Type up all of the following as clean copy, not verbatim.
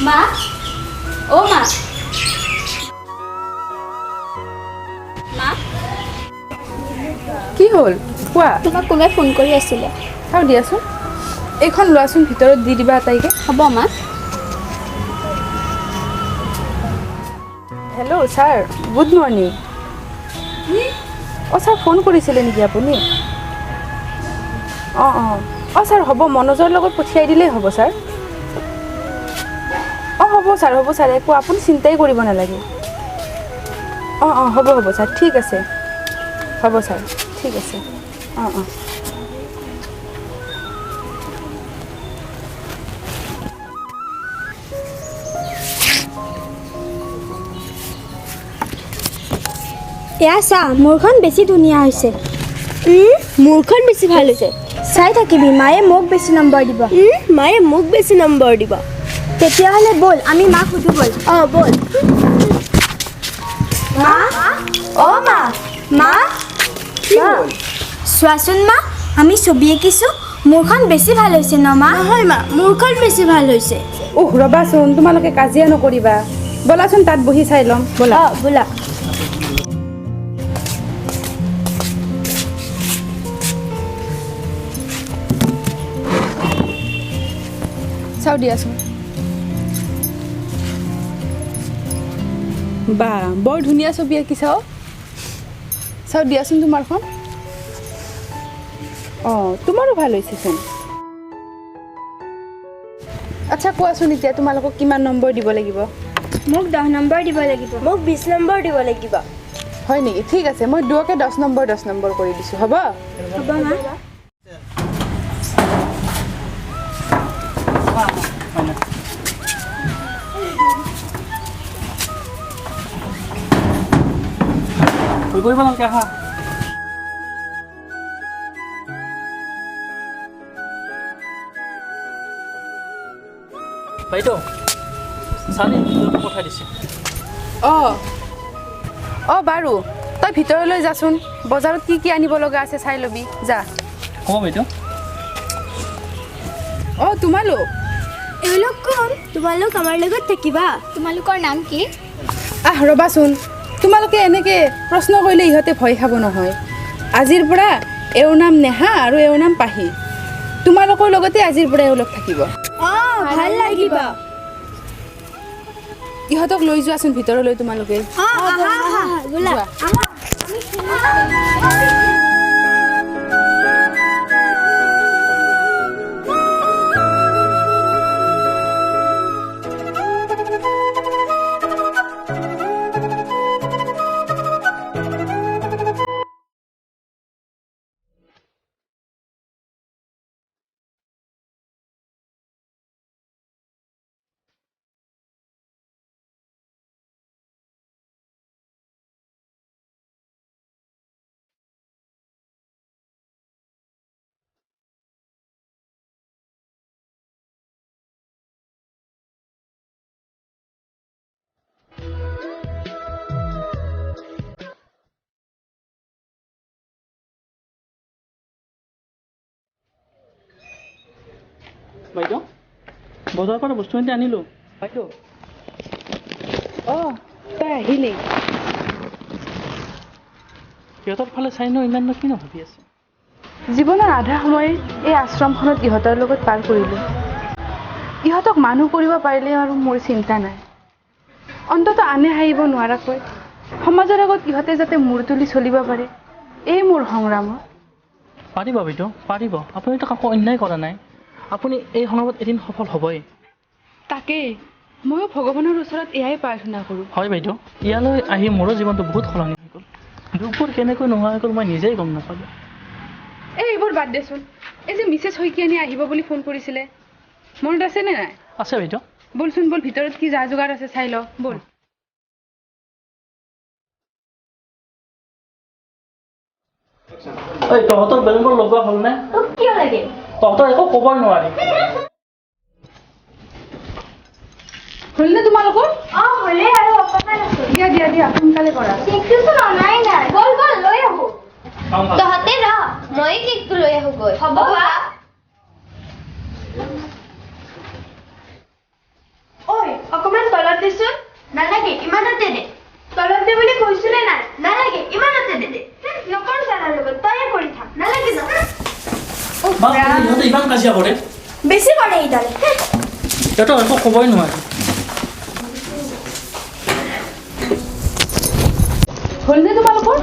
মা ও মা মা কি হ'ল কোৱা তোমাক কোনোবাই ফোন কৰি আছিলে চাও দিয়াচোন এইখন লোৱাচোন ভিতৰত দি দিবা তাইকে হ'ব মা হেল্ল' ছাৰ গুড মৰ্ণিং অঁ ছাৰ ফোন কৰিছিলে নেকি আপুনি অঁ অঁ অঁ ছাৰ হ'ব মনোজৰ লগত পঠিয়াই দিলেই হ'ব ছাৰ অঁ হ'ব ছাৰ একো আপুনি চিন্তাই কৰিব নালাগে অঁ অঁ হ'ব ছাৰ ঠিক আছে হ'ব ছাৰ ঠিক আছে অঁ অঁ এয়া চা মোৰখন বেছি ধুনীয়া হৈছে মোৰখন বেছি ভাল হৈছে চাই থাকিবি মায়ে মোক বেছি নম্বৰ দিব মায়ে মোক বেছি নম্বৰ দিব তেতিয়াহ'লে ব'ল আমি মাক সুধো ব'ল অঁ ব'ল মা অ' মা মা চোৱাচোন মা আমি ছবি আঁকিছোঁ মোৰখন বেছি ভাল হৈছে ন মা নহয় মা মোৰখন বেছি ভাল হৈছে ৰ'বাচোন তোমালোকে কাজিয়া নকৰিবা ব'লাচোন তাত বহি চাই ল'ম ব'লা অঁ বোলা চাও দিয়াচোন বা বৰ ধুনীয়া ছবি আঁকিছা চাও দিয়াচোন তোমাৰখন অঁ তোমাৰো ভাল হৈছেচোন আচ্ছা কোৱাচোন এতিয়া তোমালোকক কিমান নম্বৰ দিব লাগিব মোক 10 নম্বৰ দিব লাগিব মোক 20 নম্বৰ দিব লাগিব হয় নেকি ঠিক আছে মই দুয়োকে 10 নম্বৰ কৰি দিছোঁ হ'ব হ'ব মা কৰিব নালাগে আহা বাইদেউ চালি পঠাই দিছে অঁ বাৰু তই ভিতৰলৈ যাচোন বজাৰত কি কি আনিব লগা আছে চাই ল'বি যা হ'ব বাইদেউ অঁ তোমালোক এওঁলোক কোন তোমালোক আমাৰ লগত থাকিবা তোমালোকৰ নাম কি ৰ'বাচোন তোমালোকে এনেকৈ প্ৰশ্ন কৰিলে ইহঁতে ভয় খাব নহয় আজিৰ পৰা এওঁৰ নাম নেহা আৰু এওঁৰ নাম পাহি তোমালোকৰ লগতে আজিৰ পৰা এওঁলোক থাকিব অঁ ভাল লাগিব ইহঁতক লৈ যোৱাচোন ভিতৰলৈ তোমালোকে বোলা বাইদেউ বজাৰৰ পৰা বস্তু আনি আনিলোঁ বাইদেউ অঁ তই আহিলি সিহঁতৰ ফালে চাই ন ইমান কি নাভাবি আছে জীৱনৰ আধা সময় এই আশ্ৰমখনত ইহঁতৰ লগত পাৰ কৰিলোঁ ইহঁতক মানুহ কৰিব পাৰিলে আৰু মোৰ চিন্তা নাই অন্ততঃ আনে হাঁহিব নোৱাৰাকৈ সমাজৰ আগত ইহঁতে যাতে মূৰ তুলি চলিব পাৰে এই মোৰ সংগ্ৰামত পাৰিব বাইদেউ পাৰিব আপুনিতো কাকো অন্যায় কৰা নাই আপুনি এই সংগ্ৰামত এদিন সফল হ'বই তাকেই ময়ো ভগৱানৰ ওচৰত এয়াই প্ৰাৰ্থনা কৰোঁ হয় বাইদেউ ইয়ালৈ আহি মোৰো জীৱনটো বহুত সলনি হৈ গ'ল দুখবোৰ কেনেকৈ নোহোৱা হৈ গ'ল মই নিজেই গম নাপালোঁ এইবোৰ বাদ দেচোন এই যে মিছেছ শইকীয়ানী আহিব বুলি ফোন কৰিছিলে মনত আছেনে নাই আছে বাইদেউ বলচোন বল ভিতৰত কি যা যোগাৰ আছে চাই ল বল এই তহঁতৰ বেলুনবোৰ লগোৱা হ'ল নে কিয় লাগে তহঁতৰ একো ক'ব নোৱাৰি হ'লনে তোমালোকৰ অঁ হ'লে আৰু অকণমান আছে দিয়া সোনকালে কৰা কেকটোচোন অনাই নাই বল লৈ আহোঁ তহঁতে ৰ মই কেকটো লৈ আহোঁগৈ হ'ব বা ঐ বা ইহঁতে ইমান কাজিয়া কৰে বেছি কৰে এইডালে সিহঁতক একো ক'বই নোৱাৰে হ'লনে তোমালোকৰ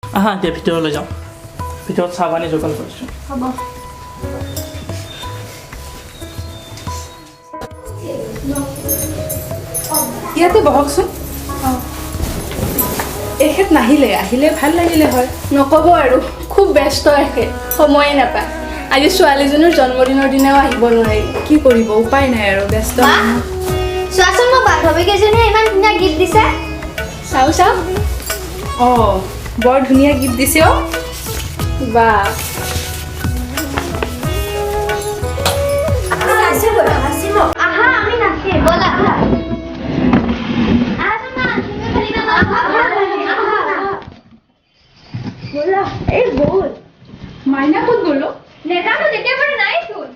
আহা এতিয়া ভিতৰলৈ যাওঁ ভিতৰত চাহ পানী যোগান কৰিছোঁ হ'ব ইয়াতে বহকচোন এখেত নাহিলে আহিলে ভাল লাগিলে হয় নক'ব আৰু খুব ব্যস্ত এখেত সময়ে নাপায় আজি ছোৱালীজনীৰ জন্মদিনৰ দিনাও আহিব নোৱাৰি কি কৰিব উপায় নাই আৰু ব্যস্ত মা চোৱাচোন মোক বান্ধৱীকেইজনীয়ে ইমান ধুনীয়া গিফ্ট দিছে চাওঁ চাওঁ অঁ বৰ ধুনীয়া গিফ্ট দিছে অ' বা আহা আমি নাচিম ব'লা এই বল মাইনা ক'ত গ'লো নেজানো যেতিয়া পৰা নাইচোন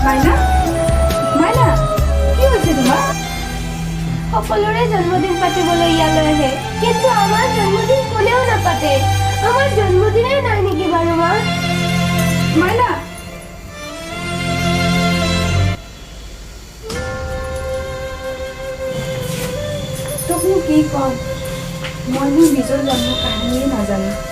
মাইনা মাইনা কি হৈছে তোমাৰ সকলোৰে জন্মদিন পাতিবলৈ ইয়ালৈ আহে কিন্তু আমাৰ জন্মদিন কোনেও নাপাতে আমাৰ জন্মদিনেই নাই নেকি বাৰু মা মাইনা তোক মোক কি কম মই মোৰ নিজৰ জন্ম কাহিনীয়ে নাজানো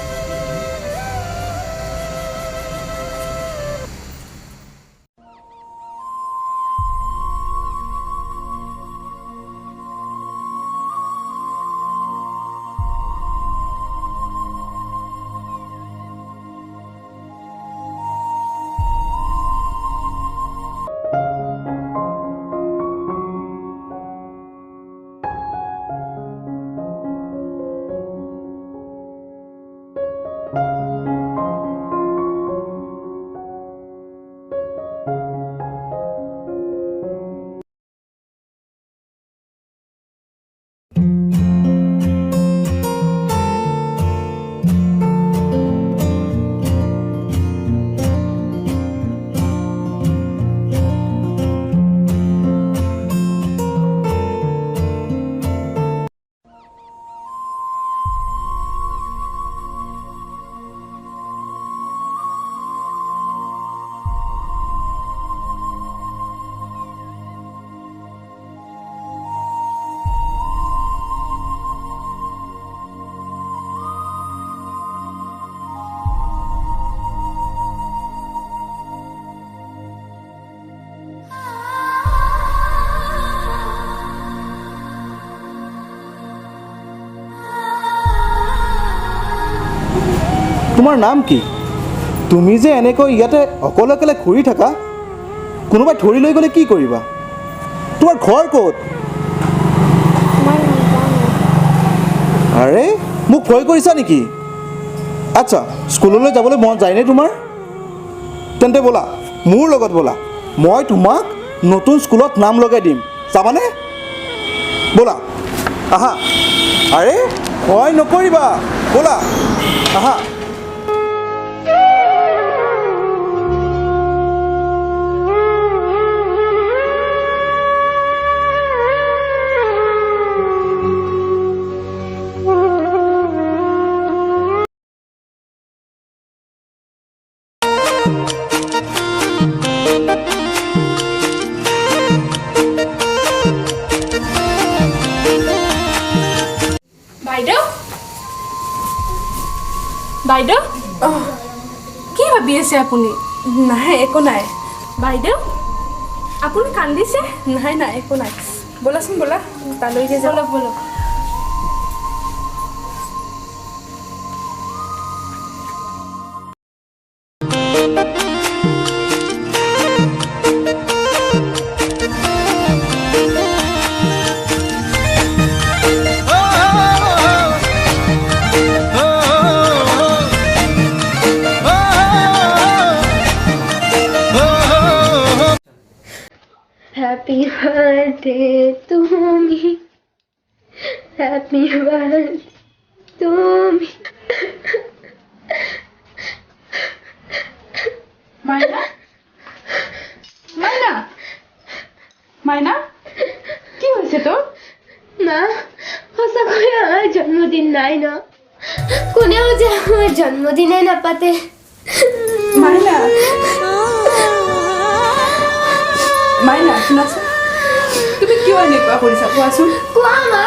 তোমাৰ নাম কি তুমি যে এনেকৈ ইয়াতে অকলে অকলে ঘূৰি থাকা কোনোবাই ধৰি লৈ গ'লে কি কৰিবা তোমাৰ ঘৰ ক'ত আৰে মোক ভয় কৰিছা নেকি? আচ্ছা স্কুললৈ যাবলৈ মন যায়নে তোমাৰ? তেন্তে ব'লা মোৰ লগত ব'লা, মই তোমাক নতুন স্কুলত নাম লগাই দিম, যাবানে? ব'লা আহা। আৰে ভয় নকৰিবা, ব'লা আহা। বাইদেউ বাইদেউ কি ভাবি আছে আপুনি? নাই একো নাই। বাইদেউ আপুনি কান্দিছে? নাই নাই একো নাই, ব'লাচোন ব'লা তালৈকে যাওঁ। বলক বলক। হ্যাপি বার্থডে তুমি, হ্যাপি বার্থডে তুমি। মাইনা মাইনা মাইনা কি হৈছে তোৰ? মা সঁচাকৈ আমাৰ জন্মদিন নাই ন, কোনেও যে আমাৰ জন্মদিনে নাপাতে। মাইনা মাইনা শুনাচোন, তুমি কিয় এনেকুৱা কৰিছা কোৱাচোন? কোৱা মা।